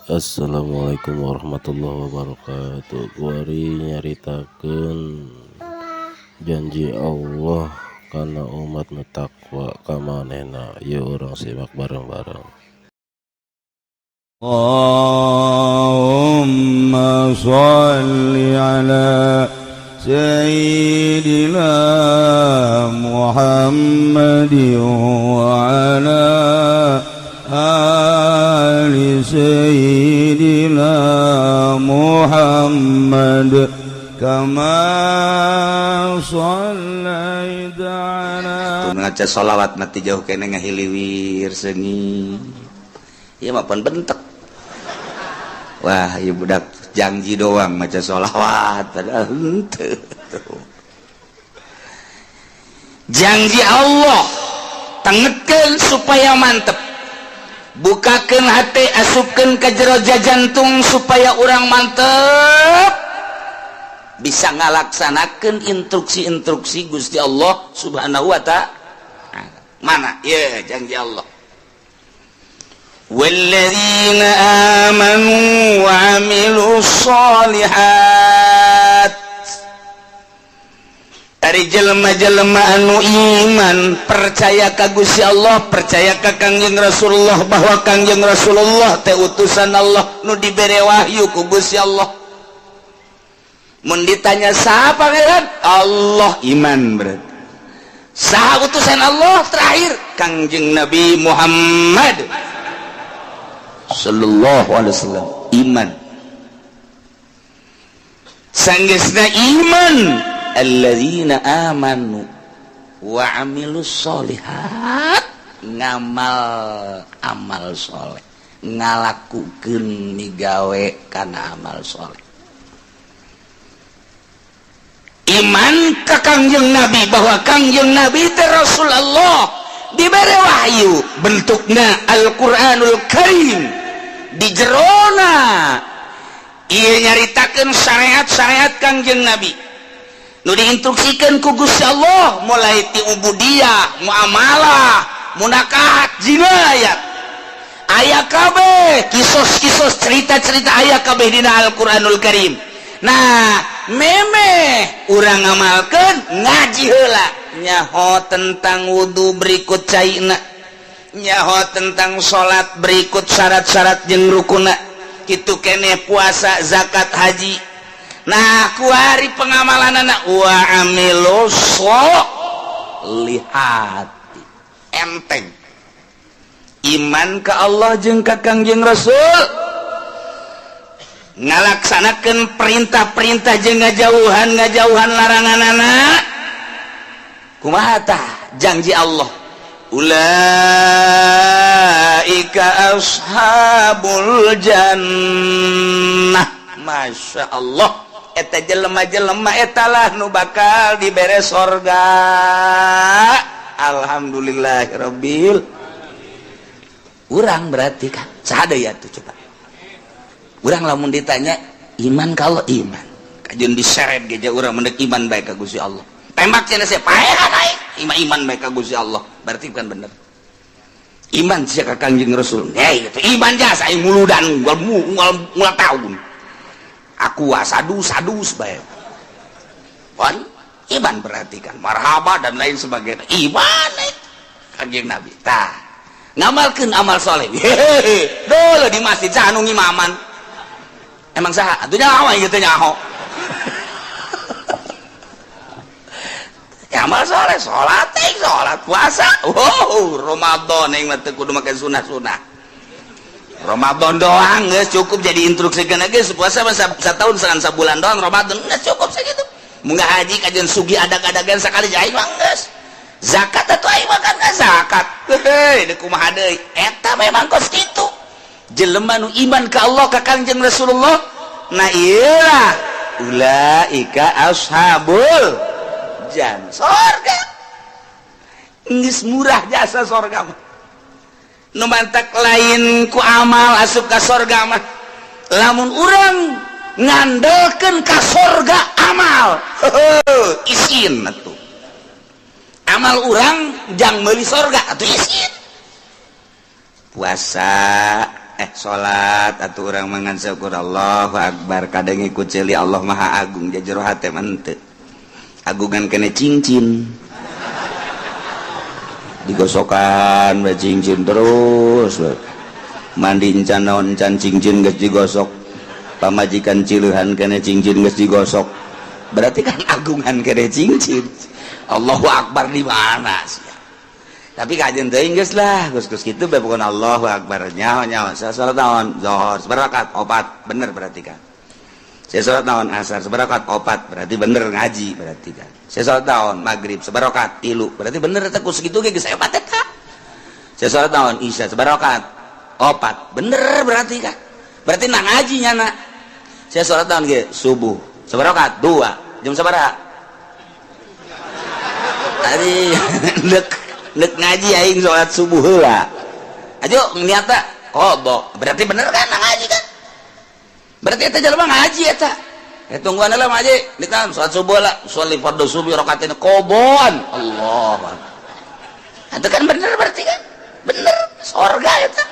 Assalamualaikum warahmatullahi wabarakatuh. Kuari nyaritakeun janji Allah karena umat takwa ka manehna. Yeuh urang simak bareng-bareng. Allahumma sholli ala Sayyidina Muhammadin wa ala ali Sayyidina Muhammad kama shallaita ala ngaca sholawat mati jauh kene ngahiliwir sengi ieu mah pan bentek. Wah, ieu budak janji doang maca sholawat padahal henteu. Janji Allah tengetkeun supaya mantep. Bukakeun hati, asupkeun ka jero jantung supaya urang mantep bisa ngalaksanakeun instruksi-instruksi Gusti Allah Subhanahu wa ta'ala. Mana? Ya, janji Allah. Walladzina amanu wa 'amilus sholihat. Ari jelema-jelema anu iman percaya ka Gusti Allah, percaya ka Kangjeng Rasulullah bahwa Kangjeng Rasulullah teh utusan Allah nu dibere wahyu ku Gusti Allah. Mun ditanya saha pangeran? Allah, iman berarti. Saha utusan Allah terakhir? Kangjeng Nabi Muhammad sallallahu alaihi wasallam, iman. Sanggeusna iman alladzina amanu wa 'amilus sholihat, ngamal amal soleh, ngalakukeun migawe kana amal soleh. Iman ka Kangjeng Nabi bahwa Kangjeng Nabi teh Rasulullah diberi wahyu bentukna Al-Qur'anul Karim di jerona ieu nyaritakeun syariat-syariat Kangjeng Nabi nu diinstruksikeun ku Gusti Allah mulai ti ubudiyah, muamalah, munakahat, jinayat. Aya kabeh kisos-kisos cerita-cerita aya kabeh dina Al-Qur'anul Karim. Nah, memeh urang ngamalkeun ngaji heula nyaho tentang wudu berikut caina, nyaho tentang salat berikut syarat-syarat jeung rukunna, kitu kene puasa, zakat, haji. Nah, kuari pengamalanana wa amilus sholihat, enteng. Iman ka Allah jeung ka Kangjeng Rasul, ngalaksanakeun perintah-perintah jeung ngajauhan laranganana. Kumaha tah janji Allah? Ulaika ashabul jannah. Masya Allah, eta jelema-jelema etalah nu bakal dibere sorga. Alhamdulillahirabbil. Urang berarti kan saha deui atuh coba. Urang lamun ditanya iman ka Allah, iman. Kajeun diseret geja urang mendek iman bae ka Gusti Allah. Tembak cenah saya paehan naik iman bae ka Gusti Allah. Berarti kan bener. Iman sia ka Kangjeng Rasul. Itu iman jasa aing muludan mual tahun. Aku sadus bae. Wan iman berarti kan marhaba dan lain sebagainya. Iman Kangjeng Nabi. Tah, ngamalkeun amal saleh. Dole di masjid saha anu ngimaman. Emang saha? Atuh nyaho ieu teh nyaho. Amal saleh, salat, puasa. Oh, Ramadan yang mah teu kudu make sunah-sunah. Ramadan doang geus cukup jadi instruksikeun geus puasa mah satahun segan sabulan doang, Ramadan geus cukup sakitu. Munggah haji kajian sugi adag-adagan sakali aing mah geus. Zakat atuh aing mah kan zakat. Heuh, deuk kumaha deui? Eta memang kos kitu. Jelema nu iman ka Allah ka Kangjeng Rasulullah, nah iyalah ulaika ashabul jannah. Sorga geus murah jasa sorga mah. Nu mantak lain ku amal asup ka sorga mah. Lamun urang ngandelkeun ka sorga amal, isin atuh. Amal urang jang meuli sorga atuh isin. Puasa salat atuh urang mangan syukur Allahu akbar kadang ikut celi Allah maha agung jajero hate manteu agungan kene cincin digosokan bae cincin terus mandi encan naon encan cincin geus digosok pamajikan cileuhan kene cincin geus digosok berarti kan agungan kene cincin Allahu akbar di mana sih tapi kajian teuing geus lah geus kitu bae pokona Allahu akbar nyawa salat naon zuhur sabarakat 4 bener berarti kan saya salat naon asar sabarakat 4 berarti bener ngaji berarti kan saya salat naon maghrib sabarakat 3 berarti bener eta geus kitu ge geus hebat eta saya salat naon isya sabarakat 4 bener berarti kan berarti na ngaji nyana saya salat naon ge subuh sabarakat 2 jam sabaraha tadi Nek ngaji aing sholat subuh heula. Ajo niatna qodho. Berarti bener kan ngaji kan? Berarti eta jelema ngaji eta. Tungguan heula ngaji. Dikan sholat subuh lah, sholli fardhu subuh rakaatain qobon. Allah. Eta kan bener berarti kan? Bener surga eta.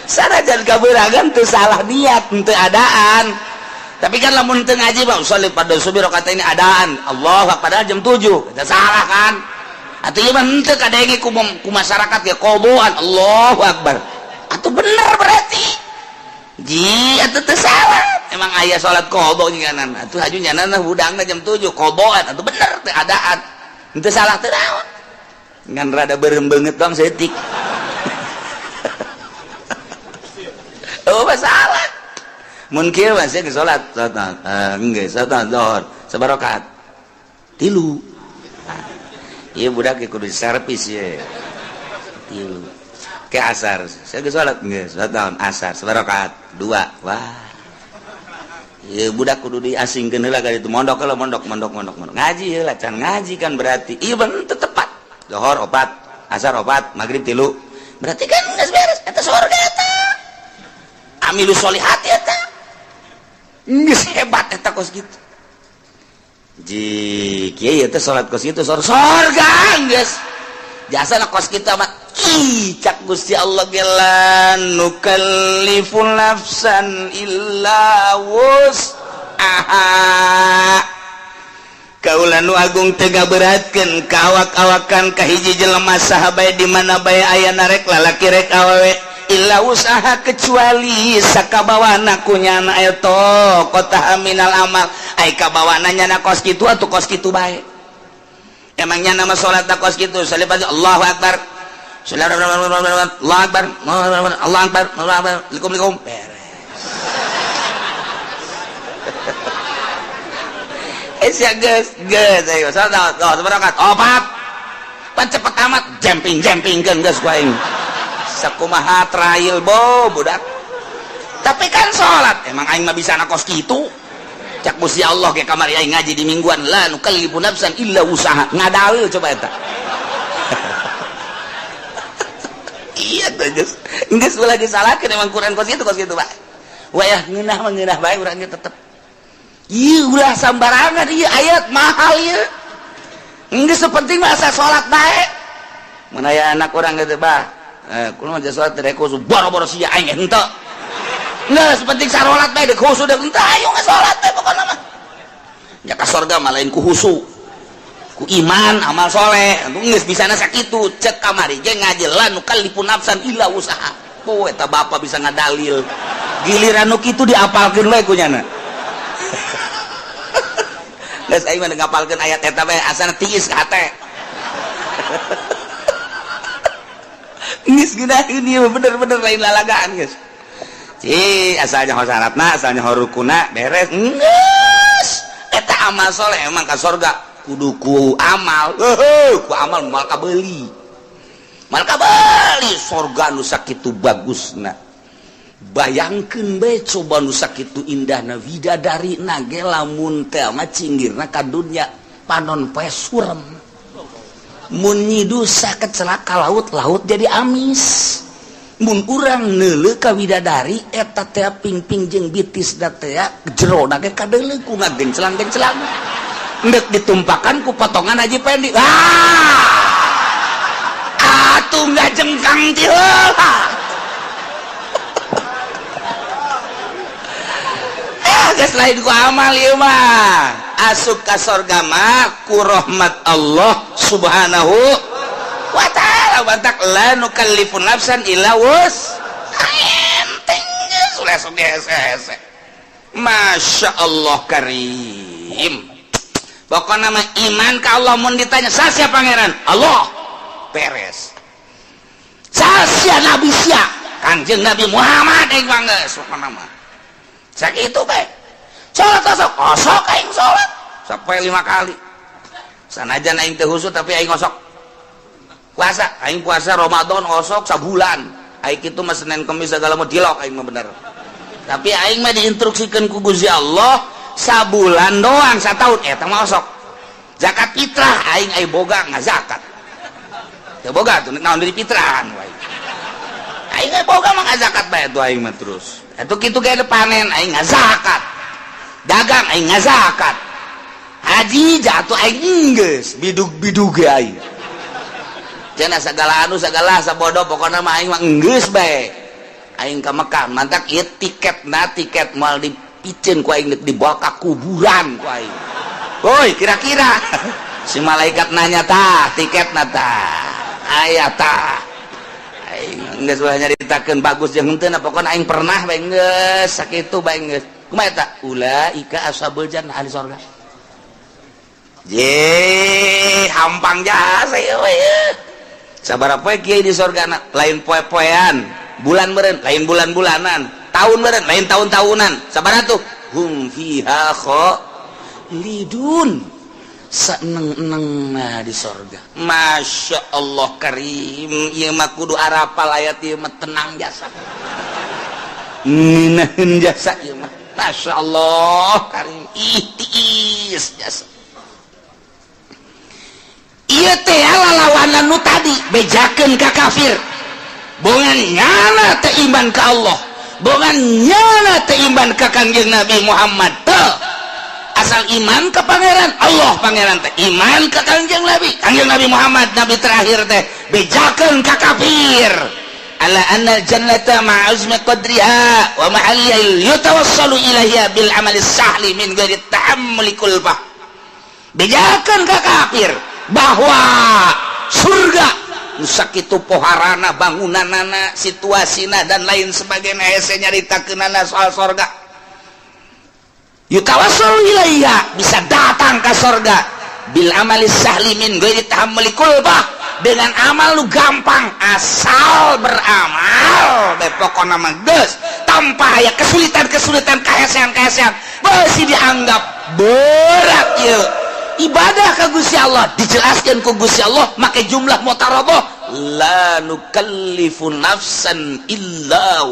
Sarajan kabeurangan teu salah niat teu adaan. Tapi kan lamun teu ngaji mah sholli fardhu subuh rakaatain adaan. Allah padahal jam 7. Eta salah kan? Atuh ieu mah henteu kadenge ku masyarakat ge qoboan. Allahu akbar. Atuh bener berarti. Ji atuh teu salah. Emang aya salat qobo nginganan. Atuh haju nyanana hudangna jam 7 qoboan. Atuh bener teu adaan. Henteu salah teu naon. Ngan rada beureum beungeut doang seutik. Oh masalah mungkin masih ke sholat enggak sholat zuhur sabarakat 3 iya budak kudu servis ya 3 ke asar saya ke sholat enggak sholat tahun asar sabarakat 2 wah iya budak kudu diasingkeun heula ka ditu mondok heula mondok ngaji heula can ngaji kan berarti iya bener tepat zuhur 4 asar 4 maghrib 3 berarti kan geus beres eta surga eta amilu sholihat eta geus hebat eta kos kitu ji kieu teh salat kos kitu surga geus jasana kos kita mah cak Gusti Allah gelan nukallifu nafsan illa wus'aha kaula nu agung tega beratkeun ka awak-awakan ka hiji jelema saha bae di mana bae aya narek lalaki rek awewe illa usaha kecuali sakabawana kunyana eta qata minal amal ai kabawana nyana kos kitu atuh kos kitu bae emangnya nama salat ta kos kitu salibat Allahu akbar Allahu akbar Allahu akbar Assalamualaikum beres ya geus ayo salat sabarakat 4 pan cepet amat jumping-keun geus ku aing sakumaha trial budak tapi kan sholat emang aing mah bisa nakos kitu cak Gusti Allah ke kamari aing ngaji di mingguan la nukallifu nafsan illa usaha ngadalil coba eta iya tuh geus ulah disalahkeun emang Quran kos kitu Pak wayah ngeunah bae urang tetep ieu ulah sambarangan ieu ayat mahal ieu geus penting mah asa sholat bae mun aya anak urang kitu Bah kulo mah sholat teh khusus boro-boro sia aing henteu. Geus penting salat bae khusus deuk henteu ayo salat teh pokona mah. Nya ka surga mah lain ku husu. Ku iman amal soleh. Geus bisana sakitu cek kamari ge ngajelan nu kallifu nafsan illa usaha. Oh eta bapak bisa ngadalil. Giliran nu kitu diapalkeun we ku nyana. Geus aing mah ngapalkeun ayat eta bae asana tiis ka hate. Geus gunakeun ieu bener-bener lain lalagaan geus. Asalnya syaratna, asalnya rukuna beres. Geus. Eta amal soleh emang ka surga kudu ku amal. Ku amal mal kabeuli. Mal kabeuli surga nu sakitu bagusna. Bayangkeun bae coba nu sakitu indahna widadarina ge lamun teh mah cinggirna ka dunya panon poe surem. Mun nyidu sakecelaka laut jadi amis mun urang neuleuh ka widadari eta teh pingping jeung bitis da teh jerona ge kadeuleuh ku ngagenclang-genclang ndek ditumpakan ku potongan Haji Pendi. Atuh nggak jengkang ti heula. Geus lain ku amal ieu mah. Asup ka sorga mah ku rahmat Allah Subhanahu wa ta'ala. Bantak la nukallifu nafsan illa enteng geus langsung hese-hese. Masya Allah karim. Pokoknya nama iman ke Allah mun ditanya sasia pangeran Allah beres. Sasia nabi sia Kanjeng Nabi Muhammad aing manggeus pokona mah. Sakitu bae. Salat osok aing salat sampai 5 kali. Sanajan aing teu husuk tapi aing osok. Puasa aing puasa Ramadan osok sabulan. Aing kitu mah Senin Kamis segala mah dilok aing mah bener. Tapi aing mah diinstruksikan ku Gusti Allah sabulan doang satahun eta mah osok. Zakat fitrah aing boga ngazakat. Teu boga tuh naon dari fitrahan wae. Aing boga mah ngazakat bae tuh aing mah terus. Atuh kitu ge panen aing ngazakat. Dagang aing ngazakat. Haji jatuh aing geus bidug-bidug aing. Cenah sagala anu sagala sabodo pokona mah aing mah geus bae. Aing ka Mekah mantak ieu tiket moal dipicen ku aing dibawa ka kuburan ku aing. Woi kira-kira si malaikat nanya tah tiketna tah aya tah aing geus bae nyaritakeun bagus jeung henteu na pokona aing pernah bae geus sakitu bae geus kumaha eta ulaika ashabul jannah ahli surga. Ye hampang jasa we sabaraha poe kieu di surgana lain poe-poean bulan meureun lain bulan-bulanan tahun meureun lain tahun-tahunan sabaraha tuh hum fiha khalidun seneng-eneng di surga. Masya Allah karim ieu mah kudu arapal ayat ieu mah tenang jasa ngeunaheun jasa ieu mah Masya Allah karim ihtiis jasa ieu teh lalawanan nu tadi bejakeun ka kafir bongan nyana teh iman ka Allah bongan nyana teh iman ka Kanjeng Nabi Muhammad teh asal iman ke pangeran Allah pangeran teh iman ke Kanjeng Nabi Muhammad Nabi terakhir teh bejakeun ka kafir ala anna jannata ma'azmi qadriha wa ma'aliyah yutawassalu ilaiha bil amali sahli min ghairi ta'ammuli kulbah bejakeun ka kafir bahwa surga sakitu poharana bangunanana situasina dan lain sebagainya hese nyaritakeunana soal surga yutawassalu ilaiha bisa datang ke surga bil amali sahli min ghairi tahammuli kulbah dengan amal lu gampang asal beramal bae pokona mah geus tanpa aya kesulitan kahesean masih dianggap berat ieu ibadah ka Gusti Allah dijelaskeun ku Gusti Allah make jumlah mutarabah la nukallifu nafsan illa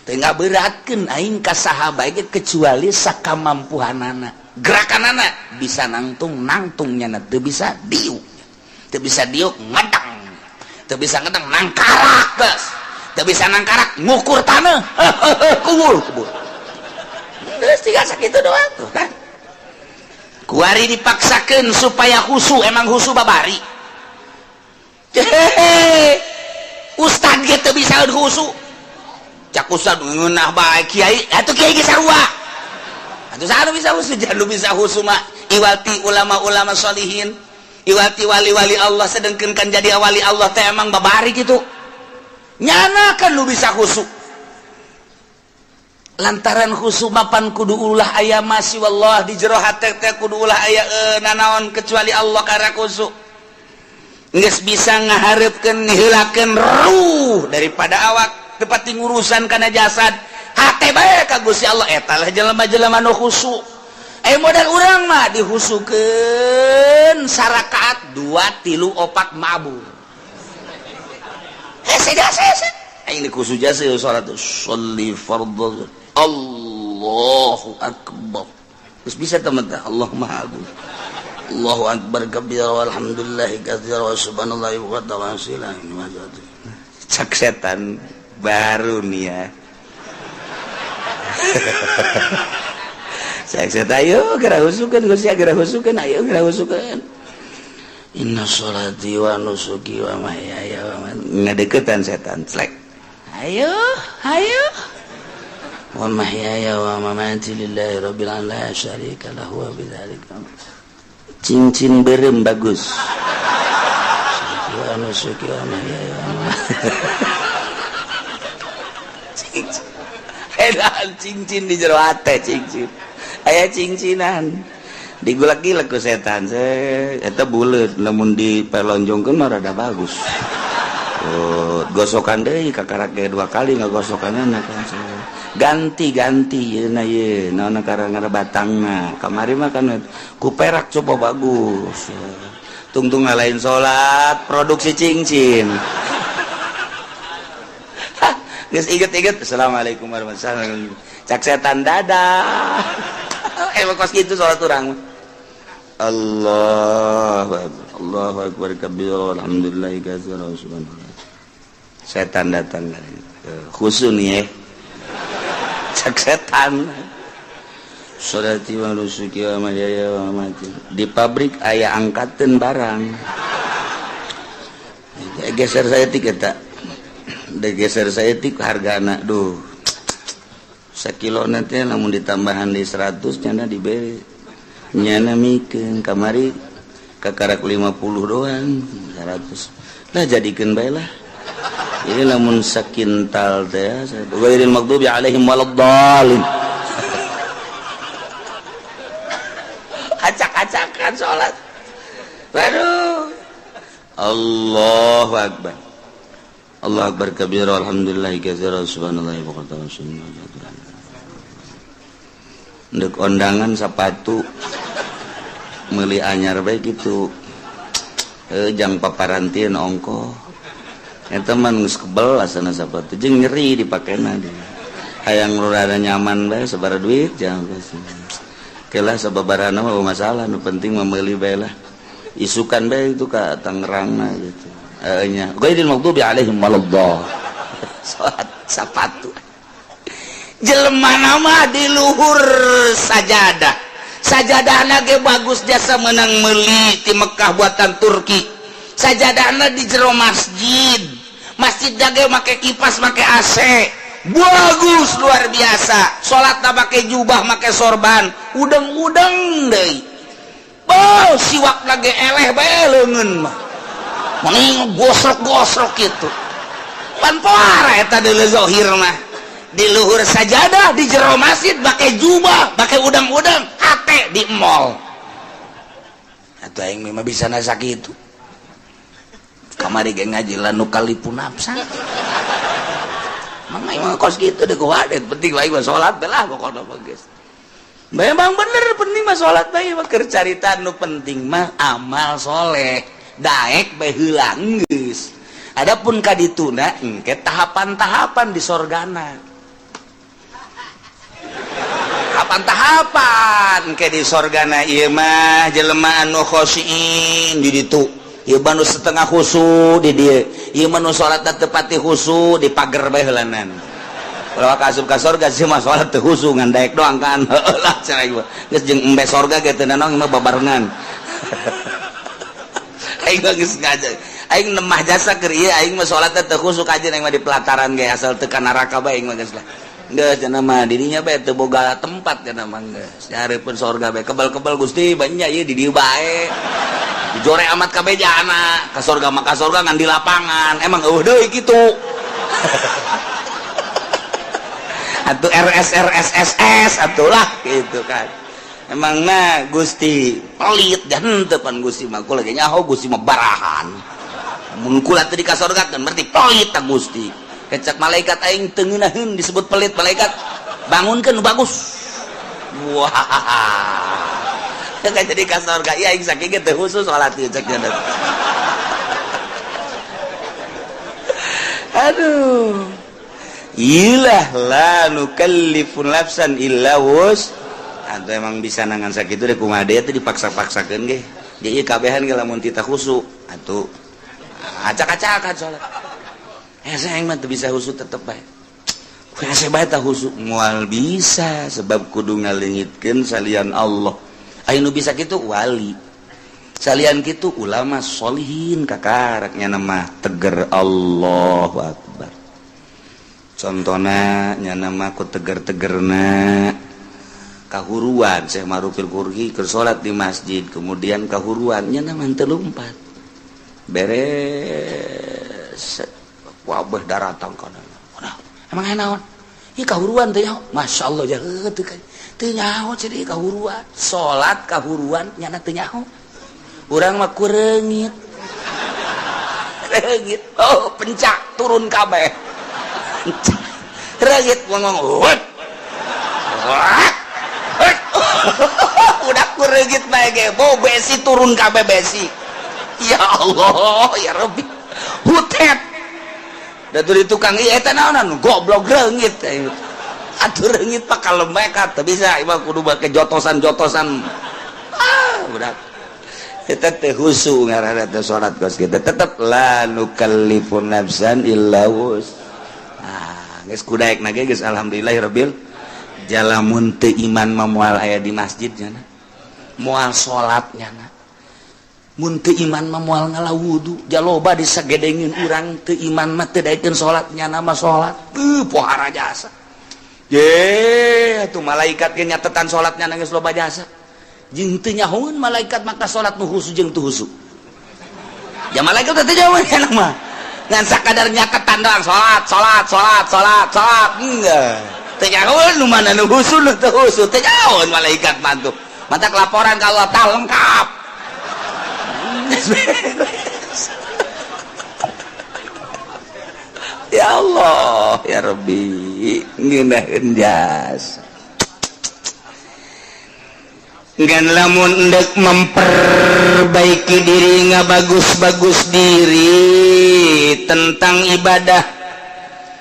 tengah beratkeun aing ka saha bae kecuali sakamampuhanana gerakanana bisa nangtungnya teu bisa diuk ngedang teu bisa ngedang nangkarak geus teu bisa nangkarak ngukur taneuh kubur geus tiga sakitu doang tuh kan kuari dipaksakeun supaya khusyuk emang khusyuk babari ustad ge teu bisa khusyuk cak ustad ngeunah bae kiai atuh kiai ge sarua atuh saha bisa khusyuk jangan bisa khusyuk mah iwati ulama-ulama sholihin iwati wali-wali Allah sedengkeun kan jadi wali Allah teh emang babari gitu nyana kan lu bisa khusyuk lantaran khusyuk mapan kudu ulah aya masih wallah di jero hate teh kudu ulah aya nanaon kecuali Allah karena khusyuk geus bisa ngaharepkeun ngiheulakeun ruh daripada awak tepati ngurusan kana jasad hate bae ka Gusti Allah eta lah jelema-jelema nu khusyuk modal urang mah dihusukeun sarakaat 2 3 4 mabur hese ini khusyuk jasa salat sholli fardhu Allahu akbar terus bisa teman-teman Allahumma agung Allahu akbar kabira walhamdulillahi katsira wa subhanallahi wa ta'ala cak setan baru nih ya Saya ayo geura husukeun Gusti geura husukeun ayo geura husukeun. Inna sholati wa nusuki wa mahyaya wa mamati. Ngadeukeutan setan slek. Ayo. Wa mahyaya wa mamati lillahi rabbil alamin la syarika lahu wa bidzalika. Cincin berem bagus. Wa nusuki wa mahyaya wa mamati. Cincin di jero hate cincin. Aya cincinan digulak-gilak ku setan eta buleut lamun dipelonjongkeun mah rada bagus. Gosokan deui kakarake 2 kali ngagosokanana kan. Ganti yeuna ye naonna karangana batangna. Kamari mah kan ku perak coba bagus. Tungtung ngalahin salat produksi cincin. Geus inget-inget assalamualaikum warahmatullahi wabarakatuh. Cak setan dadah. Kos gitu salat urang. Allahu akbar kabira alhamdulillah katsira subhanallah. Setan datang khusus nih cak setan. Sholati wa nusuki wa mahyaya wa mamati. Di pabrik aya angkateun barang. Geser saya tik eta. Geser saya tik hargana duh. Sakilona teh lamun ditambahan di 100 nya diberi. Nyana mikeun kamari kakarak 50 doang 100. Lah jadikeun bae lah. Ini lamun sakintal teh ghairil maghdubi alaihim waladdallin. Acak-acakan salat. Waduh. Allahu akbar. Allahu akbar kabira alhamdulillah katsira subhanallahi wa bihamdihi. Ndek ondangan sepatu meuli anyar bae kitu. Jang paparantieun ongko. Eta mah geus kebel asana sepatu jeung nyeri dipakena dia. Hayang rada nyaman bae sabaraha duit jang geus. Kelah sababarana mah masalah nu penting mah meuli bae lah. Isukan bae itu ka Tangerangna gitu. Nya ghairil maghdubi alaihim waladdallin. Salat sepatu. Jelema nama di luhur sajadah. Sajadahna ge bagus jasa menang meuli ti Mekah buatan Turki. Sajadahna di jero masjid. Masjid ge make kipas, make AC. Bagus luar biasa. Salatna make jubah, make sorban. Udeng-udeng deui. Oh, siwakna ge eleh bae leungeun mah. Mending gosrok-gosrok kitu. Pan poara eta deuleu zahir mah. Di luhur sajadah di jero masjid pakai jubah, pakai udang-udang, hate di mall. Atuh aing mah bisa nasa kitu. Kamari ge ngaji lanu kalipun nafsa. Mang aing mah kos kitu deh kuadet, penting wae mah salat lah pokona mah geus. Memang bener penting mah salat bae mah keur carita nu penting mah amal soleh. Daek bae heula geus. Adapun kadituna engke tahapan-tahapan di sorgana. Tahapan ke di sorgana ieu mah jelema anu khosyin di ditu. Ieu mah setengah khusu di dieu. Ieu mah nu salatna teu pati khusu di pager bae heulanan. Kalau asup ka sorga sih mah salat teu khusu ngan daek doang kan. Heulah cenah ieu. Geus jeung embe sorga ge teu naon mah babarengan. Aing geus ngaja. Aing nemah jasa keur ieu aing mah salatna teu khusu kajen aing mah di pelataran ge asal teu ka neraka bae aing mah geus lah. Geus cenah mah dirinya bae teu boga tempat cenah mah geus. Nyareupkeun sorga bae kebal-kebal Gusti banyak ieu di dieu bae. Dijore amat kabejana, ka sorga mah ka sorga ngan di lapangan. Emang eueuh deui kitu. Atuh RSRSSS atulah gitu kan. Emangna Gusti pelit dan teu pan Gusti mah kula ge nyaho Gusti mah barahan. Mun kula teu di ka sorga kan berarti pelit ta Gusti. Kecak malaikat aing teu ngeunaheun disebut pelit malaikat. Bangunkeun bagus. Wah. Teu jadi ka sorga. Ieu aing saking ge teu khusus salat ieu cek cenah. Aduh. Ilah la nukallifu nafsan illa wus. Atuh emang bisa nangan sakitu deh kumaha deui teh dipaksa-paksakeun ge. Jadi kabehan ge lamun tita khusu. Atuh acak-acakan salat. Saya mah teu bisa khusu tetep bae. mual bisa sebab kudu ngalengitkeun salian Allah. Anu bisa kitu wali. Salian kitu ulama sholihin kakaraknya nama teger Allahu Akbar. Contona nya nama ku teger-tegerna kahuruan Syekh Ma'rufil Qurhi keur salat di masjid kemudian kahuruan nya nama teu lumpat. Beres wabah daratang kana. Emang naon? Ieu kahuruan teh nyaho. Masyaallah jaeu teu nyaho jadi kahuruan. Salat kahuruan nyana teu nyaho. Urang mah kureungit. Reungit. Oh, pencak turun kabeh. Reungit ngomong. Udah kureungit bae ge. Bo besi turun kabeh besi. Ya Allah, ya Rabbi. Hutet. Datur di tukang ieu eta naonan goblok reungit. Atuh reungit mah kalembek teu bisa imah kudu make jotosan-jotosan. Udah kita teh husu ngaranna teh salat kos kita tetep la nukallifu nafsan illa wus. Geus kudaekna ge geus alhamdulillahirabbil jalamun teu iman mah moal aya di masjid nya moal salat nya mun teu iman mah moal ngalawudu jaloba disagedengeun urang teu iman mah teu daekeun salat nya mah salat pohara jasa ye atuh malaikat ge nyatetan salatnya geus loba jasa. Jeung teu nyahoeun malaikat maka salat nu husu jeung teu husu. Ya malaikat teh jauh nya mah. Ngan sakadar nyaketan doang salat. Enggak. Teu nyahoeun nu mana nu husu nu teu husu. Teu nyahoeun malaikat mah tuh. Mata laporan ka Allah tah lengkap. Ya Allah, ya Rabbi, ngeunaheun jasa. Gan lamun endek memperbaiki diri ngabagus-bagus diri tentang ibadah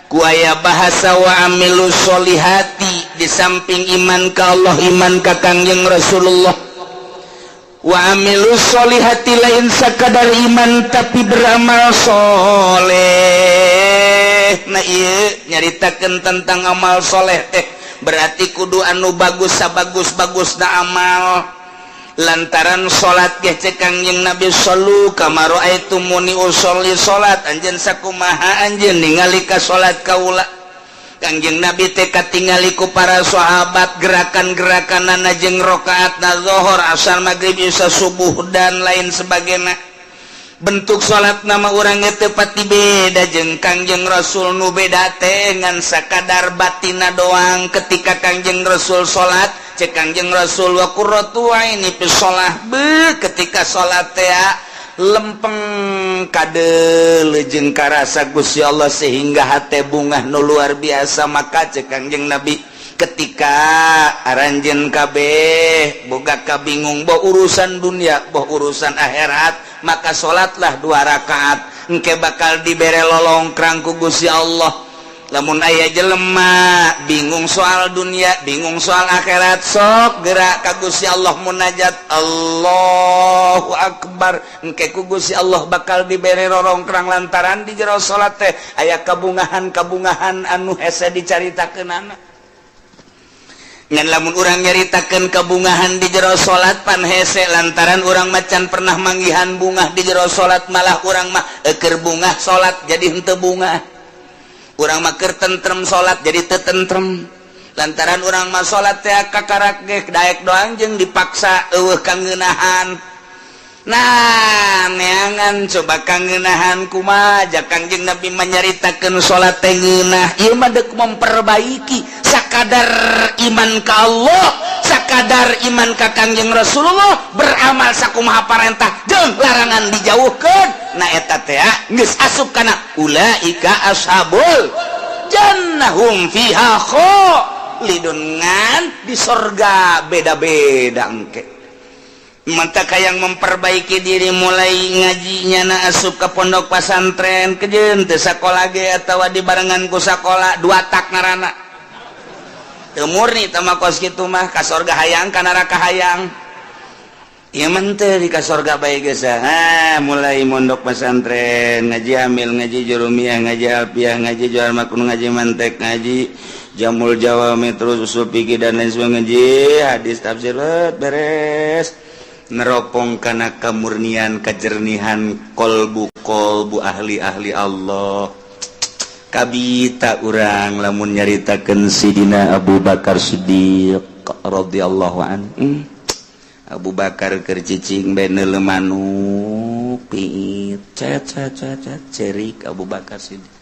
ku aya bahasa wa amilus solihati di samping iman ka Allah iman ka Kangjeng Rasulullah wa amilus solihati lain sakadar iman tapi beramal soleh. Nah ieu nyaritakeun tentang amal soleh teh berarti kudu anu bagus sabagus-bagus na amal lantaran salat ge cek Kangjeng Nabi sallu kama raaitumuni usolli salat anjeun sakumaha anjeun ningali ka salat kaula. Kangjeng Nabi teh katingali ku para sahabat gerakan-gerakanana jeung rakaatna zuhur asar maghrib isya subuh dan lain sebagainya. Bentuk salat nama urang teu pati beda jeung Kangjeng Rasul nu beda teh ngan sakadar batina doang ketika Kangjeng Rasul salat cek Kangjeng Rasul wa qurratu aini fi shalah ketika salat teh lempeng kadeul jeung karasa Gusti Allah sehingga hate bungah nu luar biasa maka cek Kangjeng Nabi ketika aranjeun kabeh boga kabingung boh urusan dunia boh urusan akhirat maka salatlah 2 rakaat engke bakal dibere lolongkrang ku Gusti Allah. Lamun aya jelema bingung soal dunia bingung soal akhirat sok gerak ka Gusti Allah munajat Allahu Akbar engke ku Gusti Allah bakal dibere lolongkrang lantaran di jero salat teh aya kabungahan-kabungahan anu hese dicaritakeunana. Ngan lamun urang nyaritakeun kabungahan di jero salat pan hese lantaran urang macan pernah manggihan bungah di jero salat malah urang mah keur bungah salat jadi henteu bungah. Urang mah keur tentrem salat jadi teu tentrem. Lantaran urang mah salat teh kakarak ge daek doang jeung dipaksa eueuh kangeunahan. Nah, neangan coba kangeunahan kumaha jak Kangjeng Nabi menyaritakeun salat teh ngeunah. Ieu mah deuk memperbaiki sakadar iman ka Allah, sakadar iman ka Kangjeng Rasulullah, beramal sakumaha parentah jeung larangan dijauhkeun. Nah eta teh geus asup kana ulaika ashabul jannah hum fiha khalidun ngan di surga beda-beda engke. Mata kayang memperbaiki diri mulai ngajinya na asup ke pondok pesantren kejeun teu sakola ge atawa dibarengan ku sakola 2 tak ngaranna teu murni teh mah kos kitu mah ka surga hayang ka neraka hayang Ieu mah di ka sorga bae geus mulai mondok pesantren, ngaji amil, ngaji jurumiyah, ngaji alfiyah, ngaji johar makun, ngaji mantek, ngaji jamul jawami, terus usul fikih dan lain sebagainya, ngaji hadis tafsir beres. Neropong kana kamurnian, kajernihan kolbu ahli Allah. Kabita urang lamun nyaritakeun Sidina Abu Bakar Siddiq radhiyallahu anhu. Abu Bakar keur cicing bae neuleuh manuk piit cerik Abu Bakar Siddiq.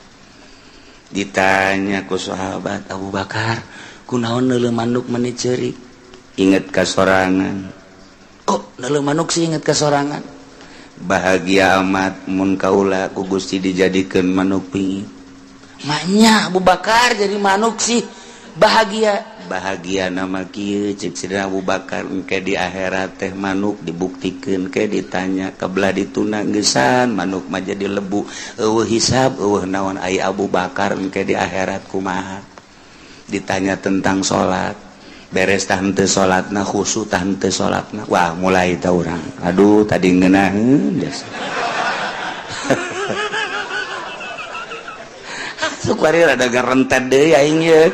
Ditanya ku sahabat, Abu Bakar kunaon neuleuh manuk meni cerik? Inget kasorangan. Kok neuleuh manuk sih inget kasorangan? Bahagia amat mun kaula ku Gusti dijadikeun manuk piit. Manya Abu Bakar jadi manuk sih bahagia nama kieu cek Sidina Abu Bakar engke di akhirat teh manuk dibuktikan ke ditanya kebelah dituna geusan manuk mah jadi lebu eueuh hisab eueuh naon ai Abu Bakar engke di akhirat kumaha ditanya tentang salat beres tah henteu salatna khusyuk tah henteu salatna wah mulai tah urang aduh tadi ngeunaheun biasa sukari rada garentet deui aing ye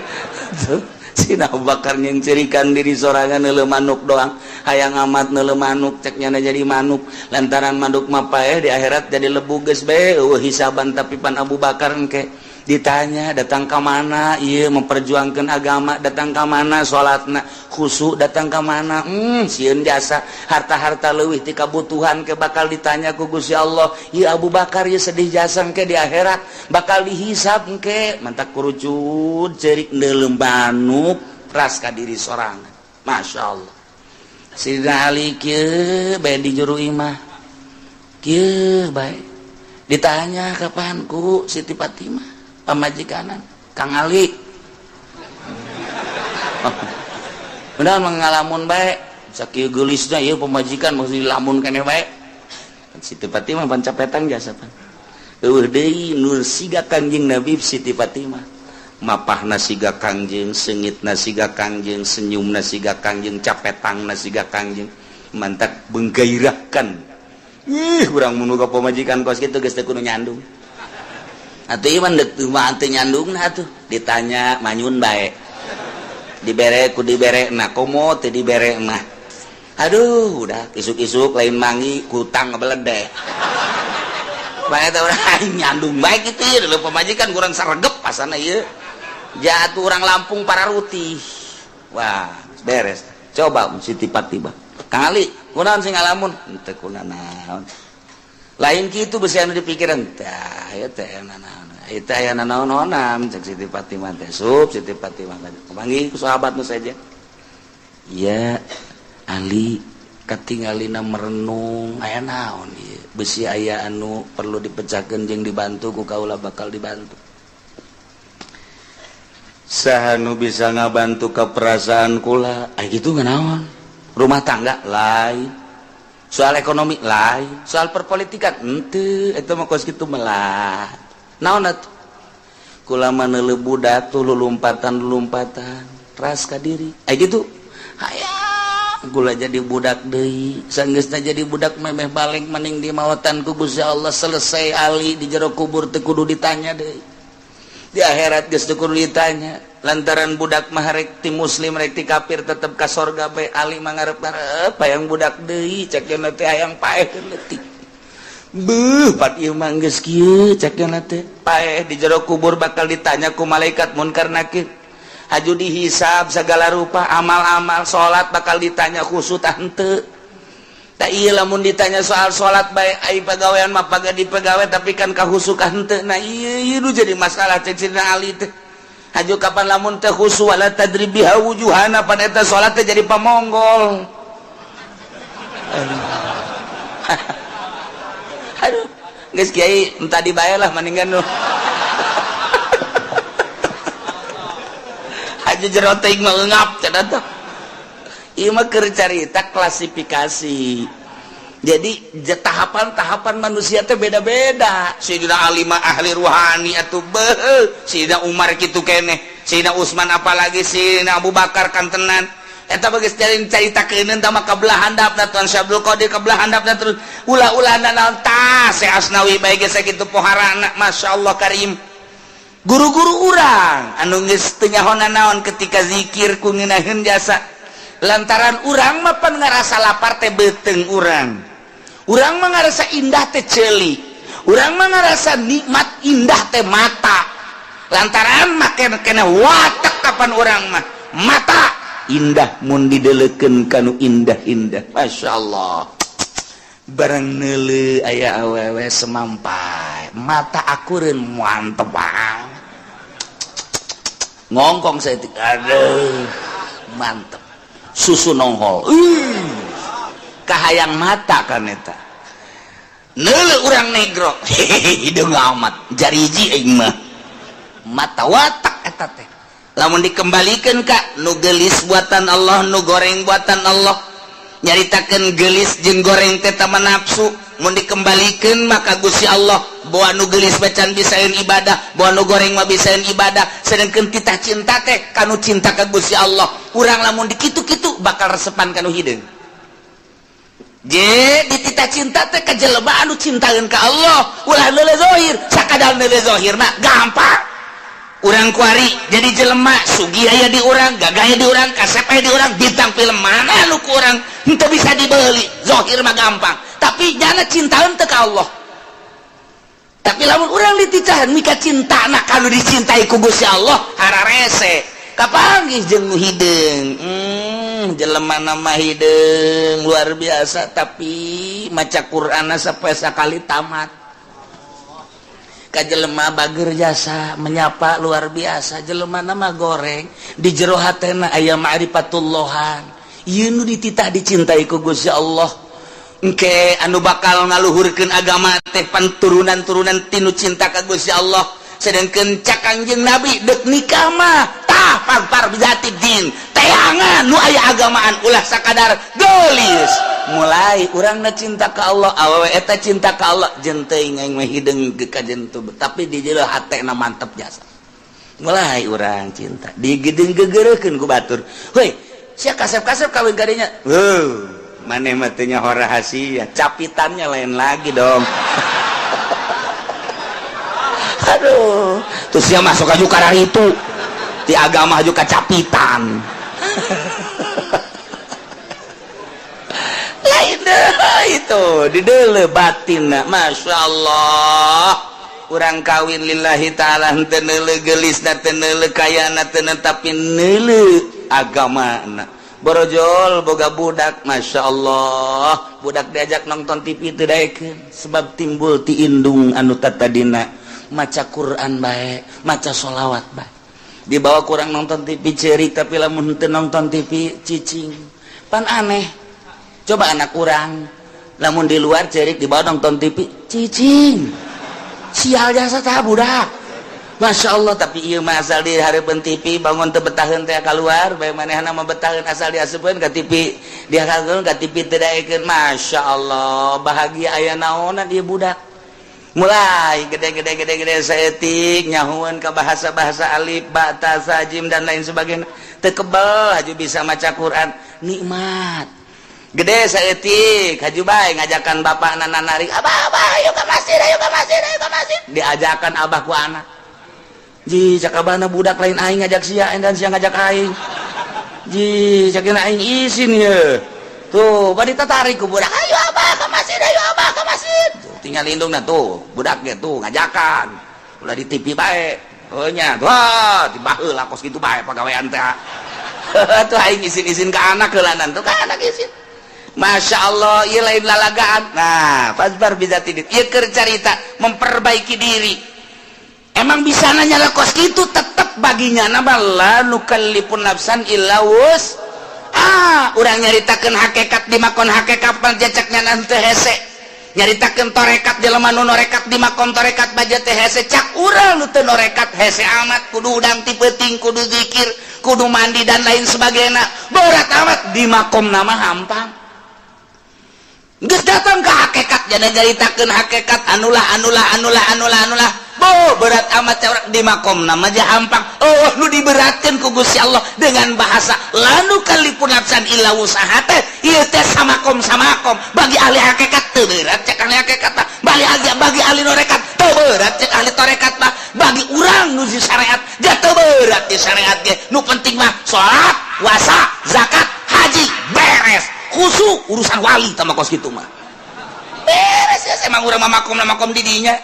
Sidina Abu Bakar yang cerikan diri sorangan neuleuh manuk doang hayang amat neuleuh manuk cek nyana jadi manuk lantaran manuk mah paeh di akhirat jadi lebu geus bae eueuh hisaban tapi pan Abu Bakar engke ditanya datang ka mana ieu memperjuangkeun agama datang ka mana salatna khusyuk datang ka mana sieun jasa harta-harta leuwih ti kabutuhan ke bakal ditanya ku Gusti Allah ieu Abu Bakar ieu sedih jasa engke di akhirat bakal dihisab engke mantak kurucut ceurik neuleuh manuk ras ka diri sorangan masyaallah. Sidina Ali kieu bae di juru imah kieu bae ditanya kapan ku Siti Fatimah pamajikanan Kang Ali benar mengalamun baik sakieu geulisna ieu pamajikan mesti lamun keneh bae Siti Fatimah pancapetan jasa pan eueuh deui nur siga Kangjeng Nabi Siti Fatimah mapahna siga Kangjeng seungitna siga Kangjeng senyumna siga Kangjeng capetangna siga Kangjeng mantak benggairahkan urang mun boga pamajikan kos kitu geus teu kudu nyandung atuh ieu mah deuk mah teu nyandungna atuh ditanya manyun bae dibere ku diberekna komo teu dibere mah aduh udah isuk-isuk lain mangi kutang ngebeledek bae teh urang nyandung bae kitu ieu leuh pamajikan kurang saregep pasana ieu jatuh urang Lampung Pararuti wah beres coba Siti Fatimah Kang Ali kunaon sing ngalamun teu kunaon lain kitu besi anu dipikiran tah ieu teh naon ieu teh aya naon-naonan cek Siti Fatimah teh Siti Fatimah panggil ku sahabat nu saja iya Ali katingalina merenung aya naon ieu besi aya anu perlu dipecahkeun jeung dibantu ku kaula bakal dibantu saha nu bisa ngabantu ka perasaan kula kitu nganaon rumah tangga lain soal ekonomi lain soal perpolitikan henteu eta mah kos kitu melah naon atuh kula mah neuleuh budak tuh lulumpatan ras ka diri gitu hayang kula jadi budak deui sanggeusna jadi budak memeh balik mending di maotan ku Gusti Allah selesai Ali di jero kubur teu kudu ditanya deui di akhirat geus teu kudu ditanya lantaran budak mah rek ti muslim rek ti kafir tetep ka sorga bae Ali mah ngarep-ngarep hayang budak deui cek yana teh hayang paehkeun leutik beuh pat ieu mah geus kieu cek yana teh paeh di jero kubur bakal ditanya ku malaikat munkar nakir aju dihisab segala rupa amal-amal salat bakal ditanya khusyuk tah henteu tah ieu lamun ditanya soal salat bae ai pagawean mah pagadi pagawe tapi kan khusyuk henteu nah ieu nu jadi masalah cek Sidina Ali teh aju kapan lamun teh khusyuk wala tadribiha wujuhana pan eta salat teh jadi pamonggol aduh geus kiai entah dibae lah mendingan nu aju jero teuing mah eungap cenah teh ieu mah keur carita klasifikasi jadi tahapan-tahapan manusia teh beda-beda. Sayyidina Ali mah ahli ruhani atuh beuh. Sayyidina Umar kitu keneh. Sayyidina Utsman apalagi Sayyidina Abu Bakar kan tenan. eta bageus caritakeun tah maka belah handapna Tuan Syabdul Qadir ka belah handapna terus ulah-ulahna naon tah Syekh Asnawi bae geus sakitu poharana masyaallah karim guru-guru urang anu geus teu nyahona naon ketika zikir ku ngeunaheun jasa lantaran urang mah pan ngarasa lapar teh beuteung urang mah ngarasa indah teh ceuli urang mah ngarasa nikmat indah teh mata lantaran make kena watek kapan urang mah mata indah mun didelekeun kanu indah-indah masyaallah barang neuleu aya awewe semampai mata akureun mantep banget ngongkong saeutik aduh mantep susu nonghol kahayang mata kan eta neuleu urang negro hideung amat jariji aing mah mata watak eta teh lamun dikembalikan Kak nu gelis buatan Allah nu goreng buatan Allah nyaritakeun gelis jeung goreng teh tama nafsu mun dikembalikan maka Gusti Allah bahwa nu gelis bacan bisaeun ibadah bahwa nu goreng mah bisaeun ibadah sedangkeun titah cinta teh kanu cinta ka Gusti Allah urang lamun dikitu-kitu bakal resepan kanu hideung je di titah cinta teh ka jelema anu cintaeun ka Allah ulah leuleuh zahir sakadar leuleuh zahirna gampang urang kuari jadi jelema sugi aya di urang gagah aya di urang kasep aya di urang bintang film mana anu ku urang henteu bisa dibeli zahir mah gampang tapi jana cintaeun teh ka Allah tapi lamun urang dititahan mika cintana kalau dicintai ku Gusti Allah hararese kapanggih jeung nu hideung jelema mah hideung luar biasa tapi maca Qur'anna sapoe sakali tamat ka jelema bager jasa menyapa luar biasa jelema nama goreng di jero hatena aya ma'rifatullohan ieu nu dititah dicintai ku Gusti Allah engke anu bakal ngaluhurkeun agama teh panturunan-turunan tinu cinta ka Gusti Allah sedengkeun cak Kangjeng Nabi deuk nikah mah tah par bijati din teangan nu aya agamaan ulah sakadar gelis mulai urangna cinta ka Allah awewe eta cinta ka Allah jeung teuing aing mah hideung ka jentu tapi di jero hatena mantep jasa mulai urang cinta digedeung gegeureukeun ku batur heuy sia kasep-kasep kawin ka dinya maneh mah teu nyaho rahasia capitannya lain lagi dong aduh terus sia masuk aju ka itu di agama aju ka capitan lain itu di deuleu batinna masyaallah urang kawin lillahi ta'ala henteu neuleu gelisna teu neuleu kayana teu tapi neuleu agamana borojol boga budak masyaallah budak diajak nonton TV teu daekeun sebab timbul ti indung anu tatadina maca Quran bae maca sholawat bae dibawa kurang nonton TV cerik tapi lamun teu nonton TV cicing pan aneh coba anak kurang lamun di luar cerik dibawa nonton TV cicing sial jasa tah budak Masya Allah tapi ieu mah asal di hareupeun TV bangun teu betaheun teh keluar bae manehna mah betaheun asal diasupkeun ka TV dihakalkeun ka TV teu daekeun Masya Allah bahagia aya naonna dia budak mulai gede saeutik nyahueun ka bahasa-bahasa alif ba ta sa jim dan lain sebagainya teu kebal haju bisa maca Quran nikmat gede saeutik haju bae ngajakan bapakna nanarik abah ayo ka masjid diajakan abah ku anak ji cak abahna budak lain aing ngajak sia dan sia ngajak aing ji cakeun aing isin ye tuh bari tatarik ku budak ayo abah ka masjid tinggal lindungna tuh budak ge tuh ngajakan ulah di TV bae nya wah tiba heula kos kitu bae pagawean teh tuh aing isin-isin ka anak heulanan tuh ka anak isin Masya Allah ieu lain lalagaan nah fasbar bizati din ieu keur carita memperbaiki diri emang bisa nanya kos kitu tetep baginya nama la nukallifun nafsan illa wus urang nyaritakeun hakikat di makon hakikat pajacaknya nanti hese nyaritakeun torekat jelema nu norekat di makon torekat baja teh hese cak urang nu teu norekat hese amat kudu udang ti peuting kudu zikir kudu mandi dan lain sebagainya berat amat di makom nama hampang geus datang ke hakikat jadi nyaritakeun hakikat anulah berat amat orang di makom nama aja hampang. Oh nu diberatkan ku Gusti Allah dengan bahasa lanu kalipun nafsan illa usaha teh ieu teh samakom bagi ahli hakikat teu berat cek ahli hakikat bagi ahli norekat teu berat cek ahli torekat mah bagi urang nu di syariat ja teu berat di syariat ge nu penting mah salat puasa zakat haji beres khusyuk urusan wali tah kos kitu mah beres ya emang urang mah makom di dinya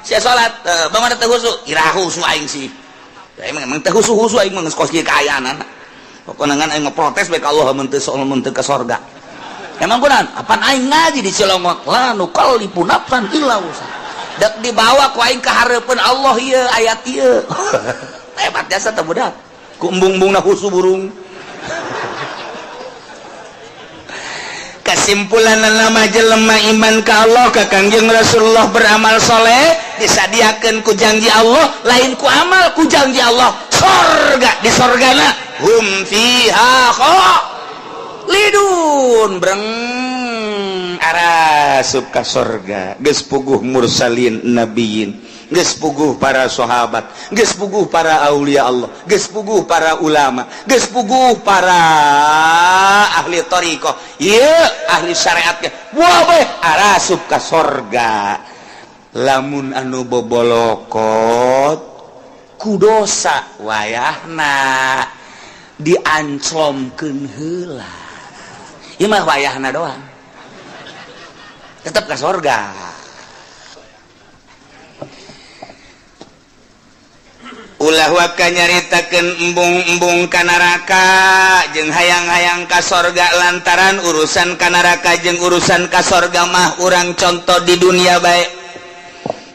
sia salat bagaimana teh khusyuk ira khusyuk aing sih ya, emang teh khusyuk aing mah geus kos kieu kaayana pokona ngan aing protes bae ka Allah mun teu ka sorga emang kunaon apan aing ngaji di Cilongot lanu kalipun nafsan illa usaha dak dibawa ku aing ka hareupeun Allah ieu ayat ieu hebat jasa teh budak ku embung-embungna khusyuk burung kesimpulan nama jelema iman ka Allah ka Kangjeng Rasulullah beramal soleh disadiakeun ku janji Allah lain ku amal ku janji Allah sorga di sorgana hum fiha khalidun breng arasup ka sorga geus puguh mursalin nabiyin geus puguh para sahabat geus puguh para aulia Allah geus puguh para ulama geus puguh para ahli thariqah ieu ahli syariat ge wae arasup ka sorga lamun anu bobolokot ku dosa wayahna dianclomkeun heula ieu mah wayahna doang tetep ka sorga ulah waka nyaritakeun embung-embung ka neraka jeung hayang-hayang ka sorga lantaran urusan ka neraka jeung urusan ka sorga mah urang contoh di dunia bae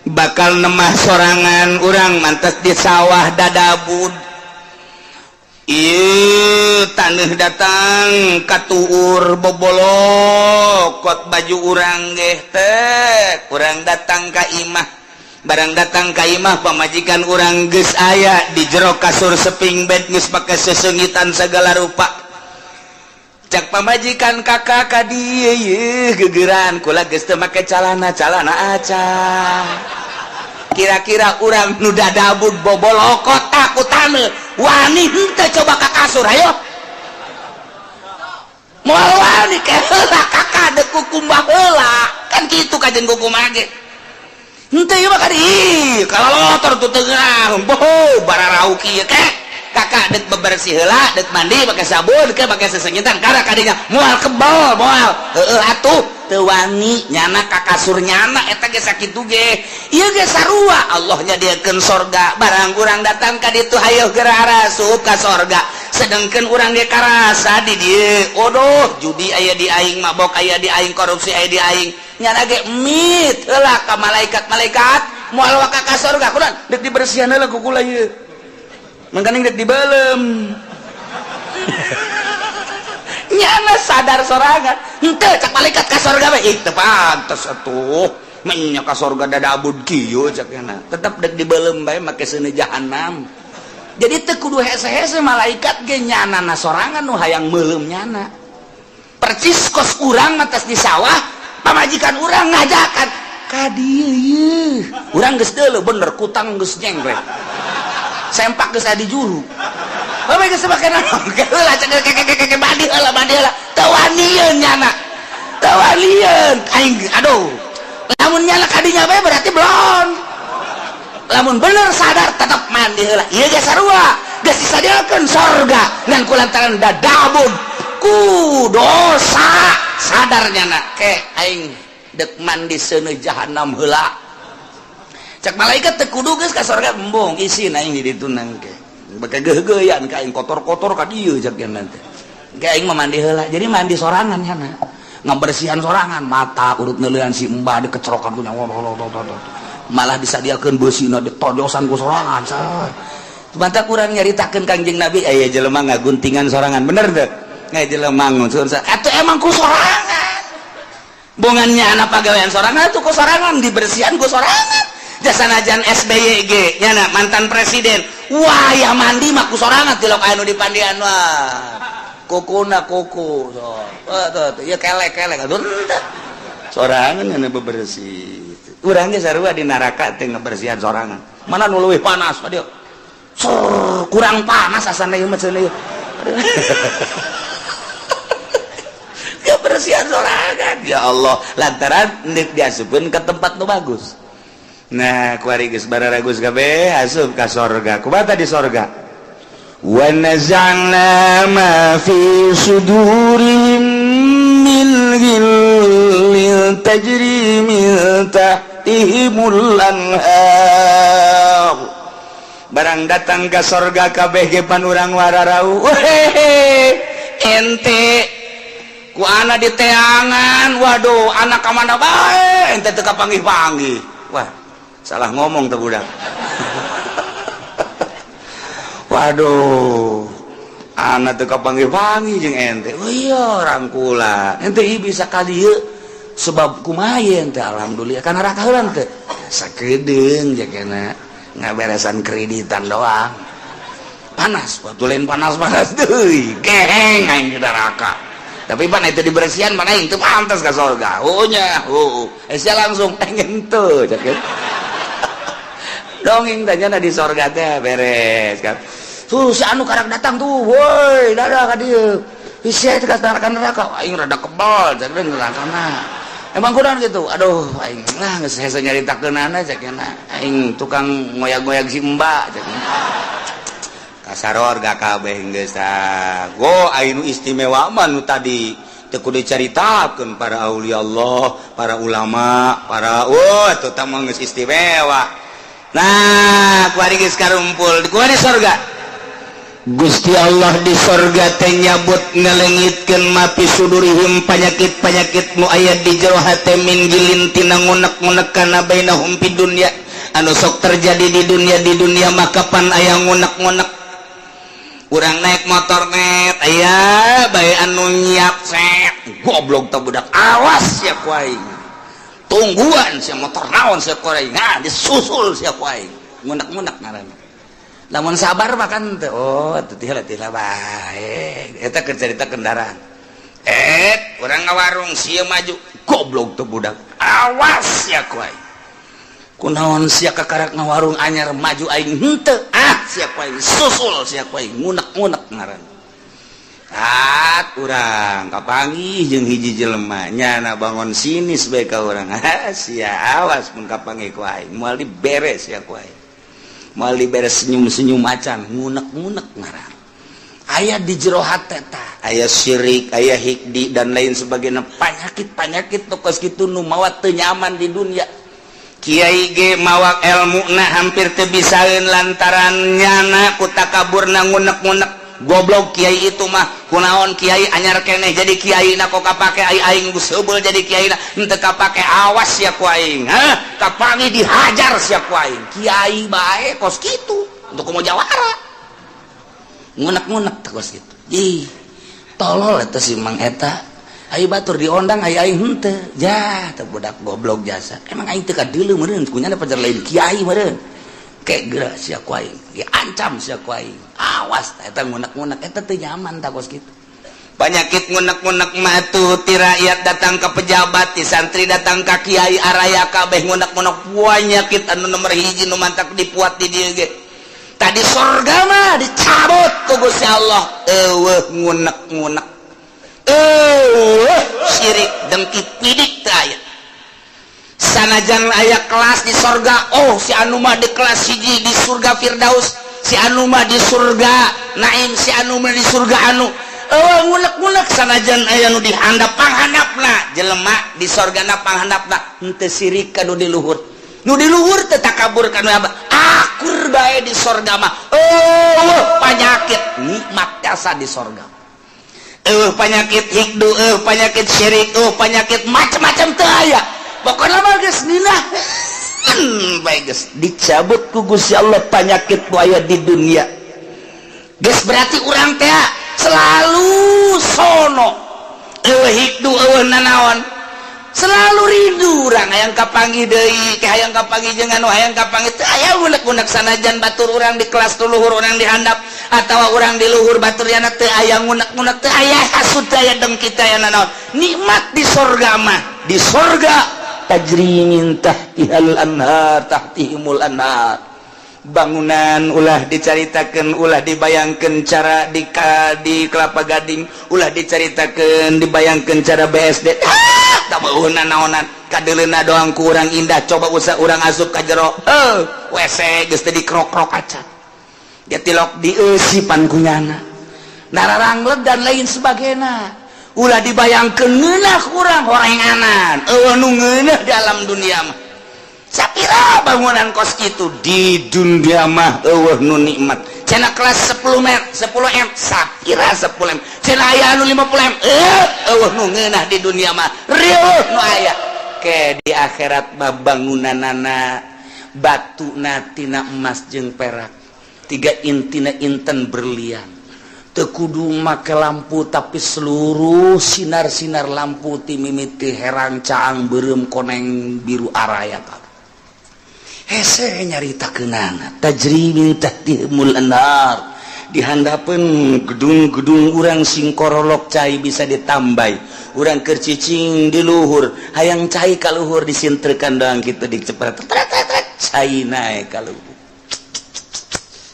bakal nemah sorangan urang mantes di sawah dadabud ieu taneuh datang katuur bobolokot baju urang ge teh urang datang ka imah barang datang ka imah pamajikan urang geus aya di jero kasur seping bed geus pake sesengitan segala rupa cak pamajikan kakak ka dieu yeuh geugeran kula geus teu make calana aca kira-kira urang nu dadabud bobolokot aku taneuh wani henteu coba ka kasur ayo moal wani ke heula kakak deuk kukumbah heula kan kitu kajen kukumbah ge henteu ieu mah kadi kalolotor tu tengah boh bararau kieu ke kakak deuk bebersih heula deuk mandi pake sabun ke pake sesengitan karena kadinya moal kebal moal heueuh atuh teu wani nyana ka kasur nyana eta ge sakitu ge ieu ge sarua Allah nyadiakeun sorga barang urang datang ka ditu hayeuh geura arasup ka sorga sedengkeun urang ge karasa di dieu odoh judi aya di aing mabok aya di aing korupsi aya di aing nyana ge mit heula ka malaikat moal waka ka sorga kunaon deuk dibersihan heula ku kula ieu mangkaning deuk dibeulem nyana sadar sorangan henteu cak malaikat ka sorga we teu pantes atuh nya ka sorga dadabud kieu cak nyana tetep deuk dibeulem bae make seuneu jahanam jadi teu kudu hese-hese malaikat ge nyanana sorangan nu hayang meulem nyana percis kos urang matas di sawah pamajikan urang ngajakan ka dieu yeuh urang geus deuleu bener kutang geus nyengret sempak geus adi juru bae geus make naon heula cek badi heula teu wanieun nyana teu wanieun aing aduh lamun nyana kadinya bae berarti belum lamun bener sadar tetep mandi heula ieu ge sarua geus disadiakeun sorga ngan kulantaran dadabun ku dosa sadar nyana ke aing deuk mandi seuneu jahanam heula cek malaikat teu kudu geus ka sorga embung isin aing di ditu nang ke bake geuh-geuyan ka aing kotor-kotor ka dieu cek yen teh ke aing mah mandi heula jadi mandi sorangan nyana ngabersihan sorangan mata urut neuleuan si embah di kecrokan ku nyawa malah disadiakeun beusina ditojosan ku sorangan say bantah kurang nyaritakeun Kangjeng Nabi aya jelema ngaguntingan sorangan bener teu aya jelema ngurus atuh emang ku sorangan bongannya anak pagawean sorangan atuh ku sorangan dibersihan ku sorangan jasanajan SBY ge nyana mantan presiden wah ya mandi mah ku sorangan ti lok anu dipandian wah kukuna kuku so tuh ya kelek aduh sorangan nyana bebersih urang ge sarua di neraka teh ngabersihan sorangan mana nu leuwih panas dia kurang panas asana ieu mah cenah ieu kebersihan sorangan ya Allah lantaran nek diasupkeun ke tempat nu bagus. Nah kuari geus bararagus kabeh asup ka sorga kumaha di sorga wa nazana ma fi sudurihim min ghillin tajri min tahtihimul anhar barang datang ka sorga kabeh ge pan urang wararau ente ku ana di teangan waduh anak ka mana bae ente teu kapanggih-panggih wah salah ngomong tuh budak waduh anak teu kapanggih-panggih jeung ente oh iya rangkula ente ieu bisa kali ieu sebab kumaha ente alhamdulillah kana raka heula teh sakedeung jakena ngaberesan kreditan doang panas waktu lain panas deui geheng aing di neraka tapi pan itu dibersihan mana aing teu pantes ka surga nya sia langsung pengen teu jaket dongeng tanya di sorga teh beres kan tuh si anu karak datang tuh woi dadah ka dieu sia teh ka neraka aing rada kebal jadi nerakana emang kurang gitu aduh aing geus hese nyaritakeunana cekna aing tukang ngoyag-ngoyag si mbak cekna ka sarorga kabeh geus go aing istimewa mah nu tadi teu kudu dicaritakeun para aulia Allah para ulama para atuh tah mah geus istimewa. Nah kuari geus karumpul di kuari sorga Gusti Allah di sorga teh nyabut ngalengitkeun mapi sudurihim panyakit-panyakit nu aya di jero hate min gilin tina ngunek-ngunek kana bainahum fi dunya anu sok terjadi di dunia mah kapan aya ngunek-ngunek urang naik motor net aya bae anu nyiap set goblok teh budak awas ya ku aing tungguan sia motor naon sia koreng nah disusul sia kuaing ngunek-ngunek ngaranna lamun sabar makan teh oh teu tihla bae eta keur carita kendaraan urang ngawarung sia maju goblok teh budak awas sia kuaing kunaon sia kakarak ngawarung anyar maju aing henteu sia kuaing susul sia kuaing ngunek-ngunek ngaranna urang kapanggih jeung hiji jelema nyana bangun sinis bae ka urang sia awas mun kapanggih ku aing moal diberes ya ku aing moal diberes senyum-senyum macan ngunek-ngunek ngarang aya di jero hate tah aya syirik aya hikdi dan lain sebagainya penyakit-penyakit tokos kitu nu mawa teu nyaman di dunia kiai ge mawa elmuna hampir teu bisaeun lantaran nyana ku takaburna ngunek-ngunek goblok kiai itu mah kunaon kiai anyar keneh jadi kiai na kok kapake aing geus heubeul jadi kiai na henteu kapake awas ya ku aing kapangi dihajar sia ku aing kiai bae kos kitu untuk mau jawara ngunek-ngunek kos kitu ih tolol eta si mang eta ai batur diondang ai aing henteu jah teu budak goblok jasa emang aing teu kadeuleu meureun kunyana pajar lain kiai meureun kayak gerak sia ku aing diancam sia ku aing awas eta ngunek-ngunek eta teu nyaman tah kos kitu Penyakit ngunek-ngunek mah tuh ti rakyat datang ke pejabat, ti santri datang ke kiai araya kabeh ngunek-ngunek penyakit anu nomor hiji nu mantak dipuat di dieu ge. Tadi sorga mah dicabut ku Gusti Allah. Eueuh ngunek-ngunek. Syirik dengki pidik teh aya. Sanajan aya kelas di sorga, oh si anu mah di kelas hiji di surga Firdaus, si anu mah di surga Naim, si anu mah di surga anu. Ngunek-ngunek sanajan aya nu dihandap panghandapna jelema di sorgana panghandapna henteu sirik ka nu di luhur. Nu di luhur teh takabur ka nu akur bae di sorga mah. Penyakit nikmat jasa di sorga. Penyakit hikdu, penyakit syirik, penyakit macam-macam teu aya. Pokona mah geus ninah bae geus dicabut ku Gusti Allah penyakit nu aya di dunia. Geus berarti urang teh selalu sono hikdu nanaon selalu rindu urang hayang kapanggih deui hayang kapanggih jeung anu hayang kapanggih teu aya unek-unek sanajan batur urang di kelas tu luhur urang dihandap atawa urang di luhur batur yana teu aya unek-unek teu aya hasud aya dengki teh aya nanaon nikmat di sorga mah di sorga tajri min tahtihal anhar tahtihimul anhar. Bangunan ulah dicaritakeun, ulah dibayangkeun cara di Kelapa Gading, ulah dicaritakeun dibayangkeun cara BSD. Tak beueuna naonan, kadeleuna doang ku urang indah, coba usah urang asup ka jero. WC geus teu dikrok-krok acan. Getilok dieusipan kunyana. Nararangleg dan lain sebagainya. Ulah dibayangkeun ngeunah urang horenganan, eueuh nu ngeunah di alam dunia mah. Sapira bangunan kos itu di dunia mah eueuh nu nikmat. Cenah kelas 10 M, sapira 10 M. Cenah aya anu 50 M, eueuh nu ngeunah di dunia mah. Rieuh nu aya. Ke di akhirat mah bangunanana batuna tina emas jeung perak. 3 intina inten berlian. Teu kudu make lampu tapi seluruh sinar-sinar lampu ti mimiti herang caang beureum koneng biru araya ta. Hese nyaritakeunana tajri min tahtihimul anhar, dihandapeun gedung-gedung urang sing korolok cai bisa ditambai, urang keur cicing di luhur hayang cai ka luhur disintrekan doang kitu dicepret cai nae ka luhur.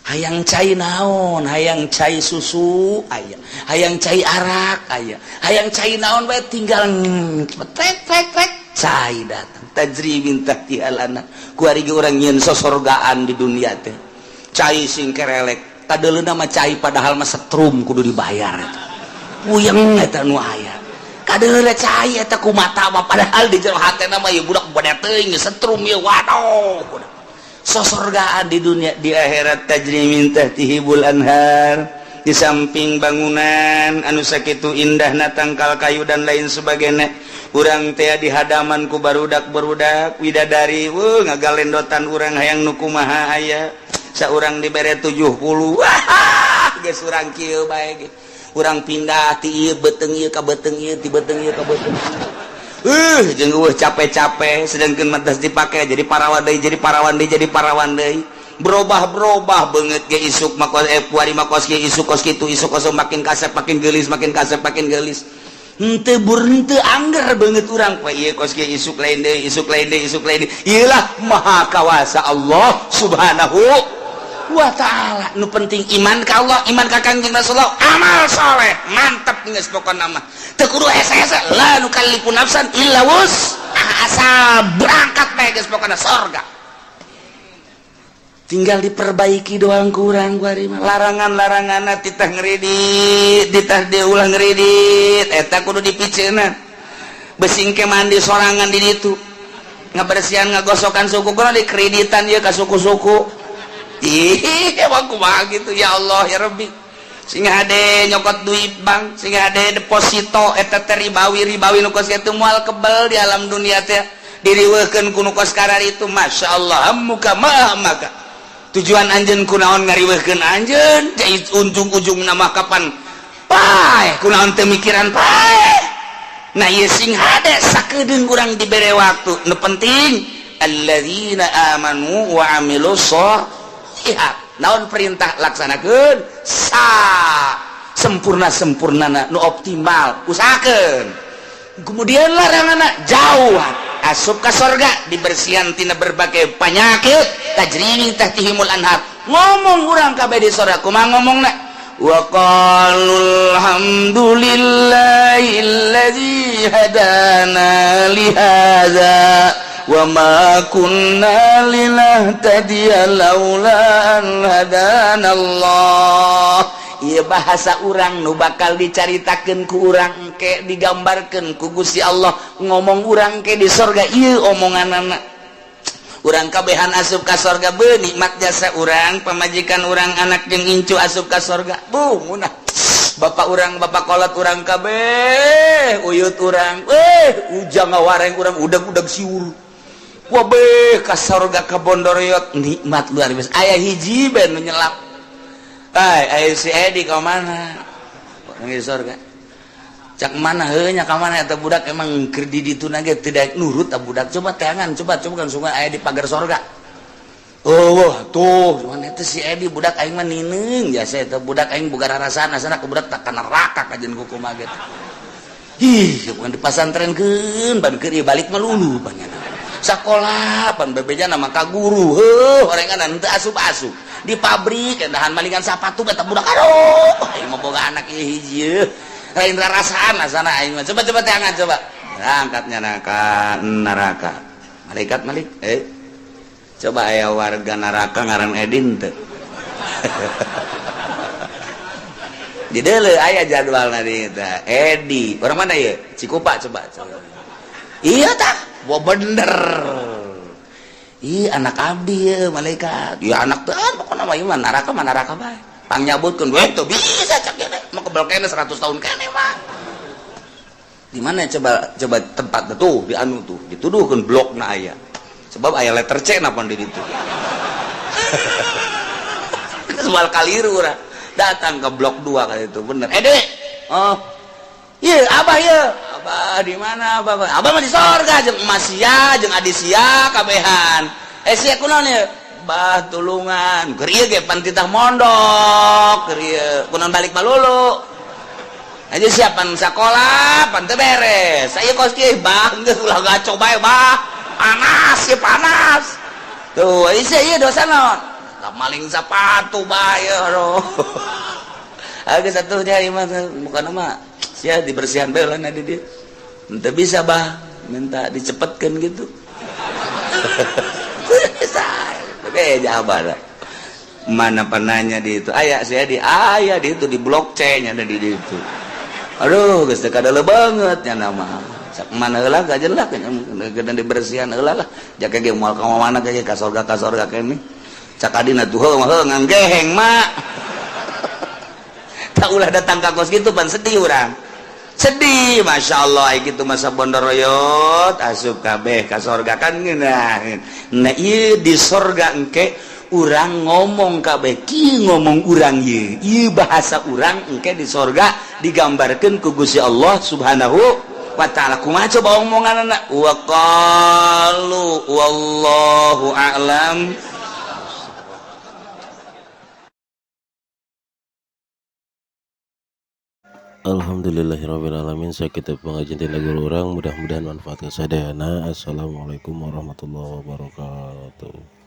Hayang cai naon, hayang cai susu aya, hayang cai arak aya, hayang cai naon bae tinggal trek cai datang. Tajri min tahtihal anhar, ku ari ge urang nyeun sosorgaan di dunia teh. Cai sing kerelek, kadeleuna mah cai padahal mah setrum kudu dibayar eta. Puyeng eta nu aya. Kadeleuna cai eta ku mata mah padahal di jero hatena mah ieu budak bade teuing setrum ieu waduh. Sosorgaan di dunia, di akhirat tajri min tahtihibul anhar. Di samping bangunan anu sakitu indahna tangkal kayu dan lain sebagainya, urang teh di hadaman ku barudak-barudak widadari, ngagalendotan urang hayang nu kumaha aya. Saurang dibere 70. Wah, geus urang kieu bae ge. Urang pindah ti ieu beteung ieu ka beteung ieu, ti beteung ieu ka beteung. Jeung capek-capek sedangkeun mantas dipake jadi parawan deui, berubah banget ge isuk makos puari makos ge isuk kos kitu isuk kos makin kasep makin geulis henteu henteu angger banget urang poe ieu kos ge isuk lain deui ieulah maha kawasa Allah subhanahu wa ta'ala. Nu penting iman ka Allah, iman ka Kangjeng Rasulullah, amal saleh mantep geus pokona mah teu kudu hese-hese la nukallifu nafsan illa asa berangkat bae geus pokona surga. Tinggal diperbaiki doang kurang kuari mah. Larangan-laranganna titah ngeridit, titah diulah ngeridit, eta kudu dipiceuna. Besing ke mandi sorangan di ditu. Ngabersihan ngagosokan suku kudu dikreditan ieu ka suku-suku. Ih, emang kumaha gitu ya Allah ya Rabbi. Sing hade nyokot duit bank, sing hade deposito eta teh ribawi nu kos kitu moal kebel di alam dunia teh. Diriweuhkeun ku nu kos karar itu masyaallah muka maka. Tujuan anjeun kunaon ngariweuhkeun anjeun, jadi ujung-ujung nama kapan pae kunaon teu mikiran pae. Nah ieu sing hade sakedeung urang dibere waktu. Nu penting alladzina amanu wa amilus sholihat. Naon perintah laksanakeun sempurnana nu optimal usahakeun. Kemudian laranganna jauhan, asup ka surga dibersihan tina berbagai penyakit, tajri tahtihimul anhar. Ngomong urang kabeh di surga kumaha ngomongna? Wa qalul hamdulillahilladzi hadana li hadza wa ma kunna linahtadiya laula an hadanallah. Ieu bahasa urang nu bakal dicaritakeun ku urang engke digambarkeun ku Gusti Allah. Ngomong urang ke di surga ieu omonganana. Urang kabehan asup ka surga beuh nikmat jasa urang, pamajikan urang anak jeung incu asup ka surga. Buh munah. Bapak urang, bapak kolot urang kabeh, uyut urang. Ujang ngawareng urang udag-udag siur. Wah beh ka surga ka Bondoroyot nikmat luar biasa. Aya hiji ben nu nyelap. Ayo si Edi ke mana? Nangis surga. Cak mana heunya ka mana eta budak emang keur di ditu na ge tidak nurut ta budak. Coba teangan, coba kan sungai aya di pagar surga. Oh, tuh, cuman eta si Edi budak aing mah nineung jasa eta budak aing boga rarasan asana ke budak tak kana neraka kajen kuku mah ge. Ih, bukan dipasantrenkeun ban keur ieu balik mah lulu banyak. sekolah pan bebeja nama ka guru orang kan teu asup-asup di pabrik dahan malingan sepatu beta budak aduh aing mah boga anak ieu hiji lain rarasaan asana aing mah coba teangan coba angkatnya ka neraka malaikat malik coba aya warga neraka ngaran Edin teu di deuleu aya jadwalna di eta Edi orang mana ya Cikupa coba iya tah wah bener iya anak abdi ya malaikat ya anak teh pokoknya mah iman neraka bae pangyabutkeun we teu bisa cak kene mah kebal kene 100 tahun kene mah di mana coba tempat tuh di anu tuh dituduhkeun blokna aya sebab aya letter C napa di ditu semal kaliru urang datang ke blok 2 kali itu bener Dek oh iya abah ya abah di mana abah mah di sorga jeung emas sia jeung adi sia kabehan sia kunaon ya bah tulungan keur ieu ge pan titah mondok keur ieu kunaon balik malulu aja siapan sekolah pan teu beres saya kos kieu bah geus ulah gaco bae bah panas ya panas tuh ieu dosa naon maling sepatu bae aduh agak satu dia mah bukan nama sia dibersihan bae lah di dia ente bisa bah minta dicepetkan gitu beja abah mana penanya di itu aya saya di itu di blok C nya ada di itu aduh geus teu kadele banget nya nama sak mana heula gajeulak gedan dibersihan heula lah jake ge moal ka mana ge ka sorga kene cak adina tuh heung geheng mak tak ulah datang ke kos gitu pan sedih urang sedih masya Allah gitu masa bondoroyot asup kabeh ka sorga kan nah ieu di sorga engke urang ngomong kabeh ki ngomong urang ieu bahasa urang engke di sorga digambarkeun ku Gusti Allah Subhanahu wa ta'ala kumaha coba omonganna wa qalu wallahu a'lam. Alhamdulillahirrabbilalamin. Sakitu pengajian tina guru urang mudah-mudahan manfaat kasadayana. Assalamualaikum warahmatullahi wabarakatuh.